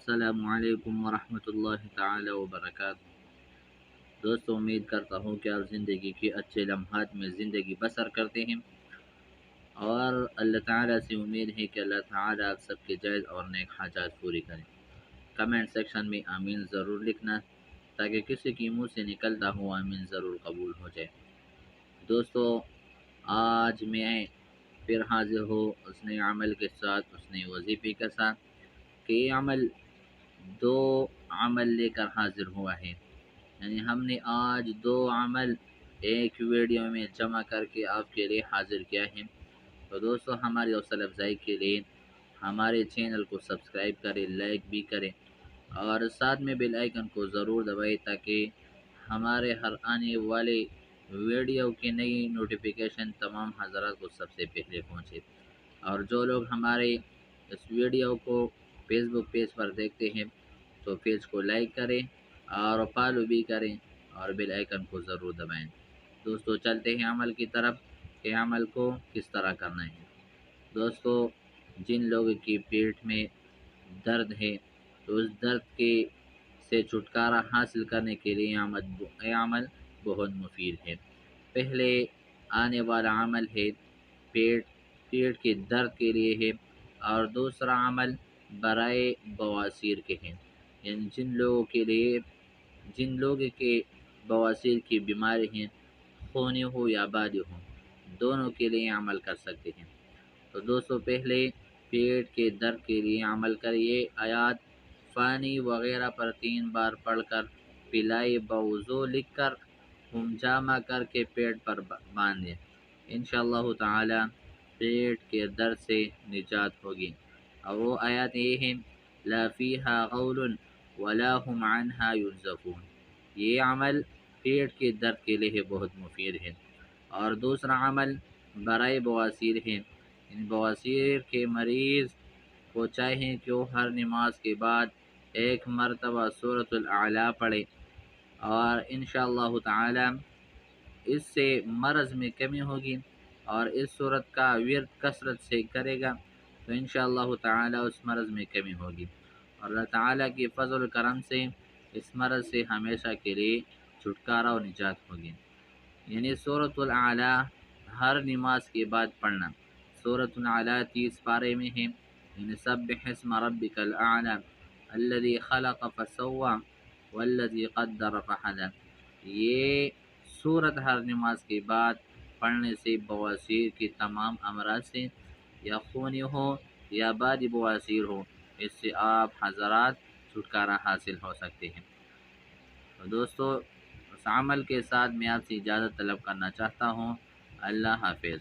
السلام علیکم ورحمۃ اللہ تعالی وبرکاتہ۔ دوستو، امید کرتا ہوں کہ آپ زندگی کے اچھے لمحات میں زندگی بسر کرتے ہیں، اور اللہ تعالیٰ سے امید ہے کہ اللہ تعالیٰ آپ سب کے جائز اور نیک حاجات پوری کریں۔ کمنٹ سیکشن میں آمین ضرور لکھنا، تاکہ کسی کی منہ سے نکلتا ہو آمین ضرور قبول ہو جائے۔ دوستو، آج میں پھر حاضر ہوں اس نئے عمل کے ساتھ، اس نئے وظیفے کے ساتھ، کہ یہ دو عمل لے کر حاضر ہوا ہے۔ یعنی ہم نے آج دو عمل ایک ویڈیو میں جمع کر کے آپ کے لیے حاضر کیا ہے۔ تو دوستو، ہماری حوصلہ افزائی کے لیے ہمارے چینل کو سبسکرائب کریں، لائک بھی کریں، اور ساتھ میں بیل آئیکن کو ضرور دبائیں، تاکہ ہمارے ہر آنے والے ویڈیو کی نئی نوٹیفیکیشن تمام حضرات کو سب سے پہلے پہنچے۔ اور جو لوگ ہمارے اس ویڈیو کو فیس بک پیج پر دیکھتے ہیں تو پیج کو لائک کریں اور فالو بھی کریں، اور بیل آئیکن کو ضرور دبائیں۔ دوستو، چلتے ہیں عمل کی طرف کہ عمل کو کس طرح کرنا ہے۔ دوستو، جن لوگوں کی پیٹ میں درد ہے تو اس درد سے چھٹکارا حاصل کرنے کے لیے یہ عمل بہت مفید ہے۔ پہلے آنے والا عمل ہے پیٹ کے درد کے لیے ہے، اور دوسرا عمل برائے بواسیر کے ہیں۔ یعنی جن لوگوں کے بواسیر کی بیماری ہیں، خونی ہو یا بادی ہو، دونوں کے لیے عمل کر سکتے ہیں۔ تو دوستو، پہلے پیٹ کے درد کے لیے عمل کریے، آیات فانی وغیرہ پر 3 بار پڑھ کر، پلائی بوضو لکھ کر، جامع کر کے پیٹ پر باندھیں۔ انشاءاللہ تعالی پیٹ کے درد سے نجات ہوگی۔ اور وہ آیات یہ ہیں: لا فیہا غول ولا هم عنہا ینزفون۔ یہ عمل پیٹ کے درد کے لیے بہت مفید ہے۔ اور دوسرا عمل برائے بواسیر ہے۔ بواسیر کے مریض کو چاہیے کہ وہ ہر نماز کے بعد 1 مرتبہ سورۃ الاعلی پڑھے، اور انشاءاللہ تعالی اس سے مرض میں کمی ہوگی، اور اس صورت کا ورد کثرت سے کرے گا تو انشاءاللہ تعالی اس مرض میں کمی ہوگی، اور اللہ تعالیٰ کی فضل و کرم سے اس مرض سے ہمیشہ کے لیے چھٹکارا و نجات ہوگی۔ یعنی سورۃ الاعلی ہر نماز کے بعد پڑھنا۔ سورۃ الاعلی 30 پارے میں ہے۔ یعنی سبح اسم ربک الاعلی الذی خلق فسوی والذی قدر فہدی۔ یہ سورت ہر نماز کے بعد پڑھنے سے بواسیر کی تمام امراض سے، یا خونی ہو یا بادی بواسیر ہو، اس سے آپ حضرات چھٹکارا حاصل ہو سکتے ہیں۔ تو دوستو، اس عمل کے ساتھ میں آپ سے اجازت طلب کرنا چاہتا ہوں۔ اللہ حافظ۔